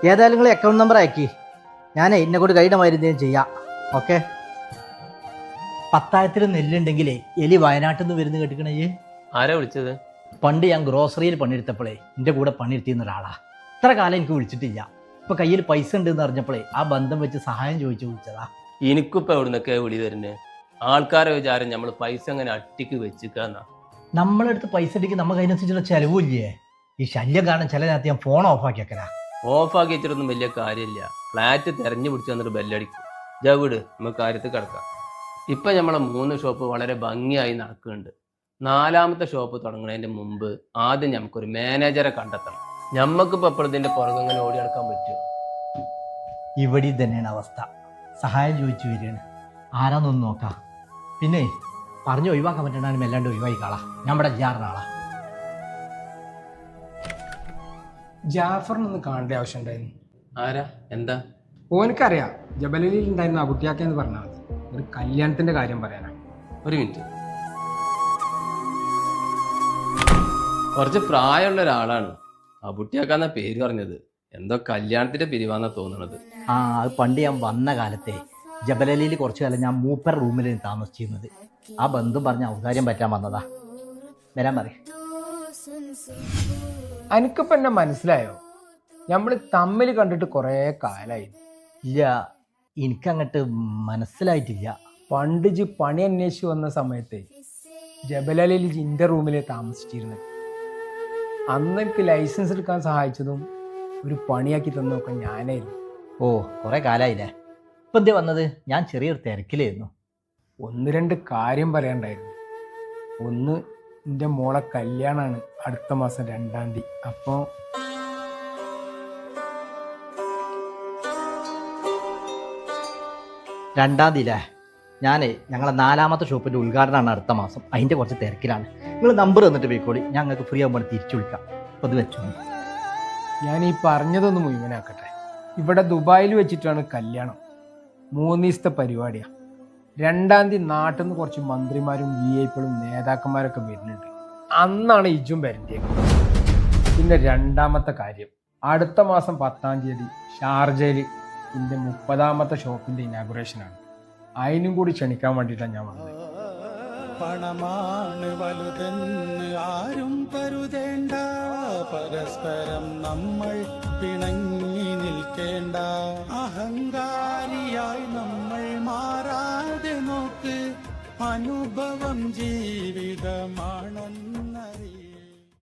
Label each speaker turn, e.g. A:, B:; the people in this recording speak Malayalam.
A: ഏതായാലും നിങ്ങൾ അക്കൗണ്ട് നമ്പർ അയക്കി, ഞാനേ എന്നെ കൂടി കൈയുടെ മരുന്നേം ചെയ്യാം. ഓക്കെ. 10,000 നെല്ലുണ്ടെങ്കിലേ എലി വയനാട്ടിൽ നിന്ന് വരുന്ന കേട്ടിക്കണേ.
B: ആരാ വിളിച്ചത്?
A: പണ്ട് ഞാൻ ഗ്രോസറിയിൽ പണിയെടുത്തപ്പോഴേ എൻ്റെ കൂടെ പണിയെടുത്തിരുന്ന ഒരാളാ. ഇത്ര കാലം എനിക്ക് വിളിച്ചിട്ടില്ല. ഇപ്പൊ കയ്യിൽ പൈസ ഉണ്ടെന്ന് അറിഞ്ഞപ്പോഴേ ആ ബന്ധം വെച്ച് സഹായം ചോദിച്ചു വിളിച്ചതാ.
B: എനിക്കിപ്പോ എവിടുന്നൊക്കെ വിളി വരുന്നേ? ആൾക്കാരെ വിചാരം നമ്മൾ പൈസ അങ്ങനെ അട്ടിക്ക് വെച്ചിക്കാന്നാ.
A: നമ്മളെടുത്ത് പൈസ ഉണ്ടെങ്കിൽ നമുക്ക് അതിനനുസരിച്ചുള്ള ചെലവില്ലേ? ഈ ശല്യം കാരണം ചില നേരത്തെ ഞാൻ ഫോൺ ഓഫാക്കി വെക്കലാ.
B: ഓഫാക്കി വെച്ചിട്ടൊന്നും വലിയ കാര്യമില്ല. ഫ്ലാറ്റ് തെരഞ്ഞു പിടിച്ച് വന്നിട്ട് ബെല്ലടിക്കും. ജവിട് നമുക്ക് കാര്യത്തിൽ കിടക്കാം. ഇപ്പം നമ്മളെ 3 ഷോപ്പ് വളരെ ഭംഗിയായി നടക്കുന്നുണ്ട്. 4ാമത്തെ ഷോപ്പ് തുടങ്ങുന്നതിൻ്റെ മുമ്പ് ആദ്യം നമുക്കൊരു മാനേജറെ കണ്ടെത്തണം. ഞമ്മക്കിപ്പോൾ എപ്പോഴും ഇതിൻ്റെ പുറകെങ്ങനെ ഓടി നടക്കാൻ പറ്റുമോ?
A: ഇവിടെ തന്നെയാണ് അവസ്ഥ. സഹായം ചോദിച്ചു വരികയാണ്. ആരാന്നൊന്ന് നോക്കാം. പിന്നെ പറഞ്ഞു ഒഴിവാക്കാൻ പറ്റണാലും എല്ലാണ്ട് ഒഴിവായിക്കാളാ. ഞാൻ ഇവിടെ ജാറിനാളാ.
C: ജാഫറിനൊന്ന് കാണേണ്ട ആവശ്യം ഉണ്ടായിരുന്നു.
B: ആരാ? എന്താ?
C: ഓനക്കറിയാം ജബലലിൽ ഉണ്ടായിരുന്ന അബുട്ടിയാക്കെന്ന് പറഞ്ഞാൽ മതി. ഒരു കല്യാണത്തിന്റെ കാര്യം പറയാനാണ്.
B: ഒരു മിനിറ്റ്. കുറച്ച് പ്രായമുള്ള ഒരാളാണ്. അബുട്ടിയാക്കാന്ന പേര് പറഞ്ഞത്. എന്തോ കല്യാണത്തിന്റെ പിരിവാന്നാ തോന്നുന്നത്.
A: അത് പണ്ട് ഞാൻ വന്ന കാലത്തെ ജബലലിയിൽ കുറച്ചു കാലം ഞാൻ മൂപ്പർ റൂമിൽ താമസിച്ചിരുന്നത്. ആ ബന്ധം പറഞ്ഞ ഔദാര്യം പറ്റാൻ വന്നതാ. വരാൻ പറയും.
C: എനിക്കിപ്പോ എന്നെ മനസ്സിലായോ? നമ്മൾ തമ്മിൽ കണ്ടിട്ട് കുറേ കാലായി.
A: ഇല്ല, എനിക്കങ്ങോട്ട് മനസ്സിലായിട്ടില്ല.
C: പണ്ട് ജി പണി അന്വേഷിച്ച് വന്ന സമയത്ത് ജബലലിൽ ജിന്റെ റൂമിൽ താമസിച്ചിരുന്നത്. അന്ന് എനിക്ക് ലൈസൻസ് എടുക്കാൻ സഹായിച്ചതും ഒരു പണിയാക്കി തന്നൊക്കെ ഞാനായിരുന്നു.
A: ഓ, കുറെ കാലായില്ലേ. ഇപ്പം എന്തേ വന്നത്? ഞാൻ ചെറിയൊരു തിരക്കിലായിരുന്നു.
C: 1-2 കാര്യം പറയാണ്ടായിരുന്നു. ഒന്ന്, എൻ്റെ മോളെ കല്യാണമാണ് അടുത്ത മാസം 2-ാം തീയതി. അപ്പോൾ
A: 2-ാം തീയതി ഞാനേ ഞങ്ങളെ 4ാമത്തെ ഷോപ്പിൻ്റെ ഉദ്ഘാടനമാണ് അടുത്ത മാസം. അതിൻ്റെ കുറച്ച് തിരക്കിലാണ്. നിങ്ങൾ നമ്പർ തന്നിട്ട് പോയിക്കോളി, ഞങ്ങൾക്ക് ഫ്രീ ആകുമ്പോൾ തിരിച്ചു വിളിക്കാം. അപ്പോൾ അത് വെച്ചോ.
C: ഞാൻ ഈ പറഞ്ഞതൊന്ന് മുഴുവനാക്കട്ടെ. ഇവിടെ ദുബായിൽ വെച്ചിട്ടാണ് കല്യാണം. 3 ദിവസത്തെ പരിപാടിയാണ്. 2-ാം തീയതി നാട്ടിൽ നിന്ന് കുറച്ച് മന്ത്രിമാരും VIP-കളും നേതാക്കന്മാരൊക്കെ വരുന്നുണ്ട്. അന്നാണ് ഇജും വരേണ്ടത്. പിന്നെ 2ാമത്തെ കാര്യം, അടുത്ത മാസം 10-ാം തീയതി ഷാർജയിൽ എൻ്റെ 30ാമത്തെ ഷോപ്പിൻ്റെ ഇനാഗുറേഷനാണ്. അതിനും കൂടി ക്ഷണിക്കാൻ വേണ്ടിയിട്ടാണ് ഞാൻ വന്നത്.
D: പണമാണ് വലുതെന്ന് ആരും കരുതേണ്ട, പരസ്പരം നമ്മൾ പിണങ്ങി നിൽക്കേണ്ട. അഹങ്കാരിയായി നമ്മൾ മാറാതെ നോക്ക്, അനുഭവം ജീവിതമാണെന്ന്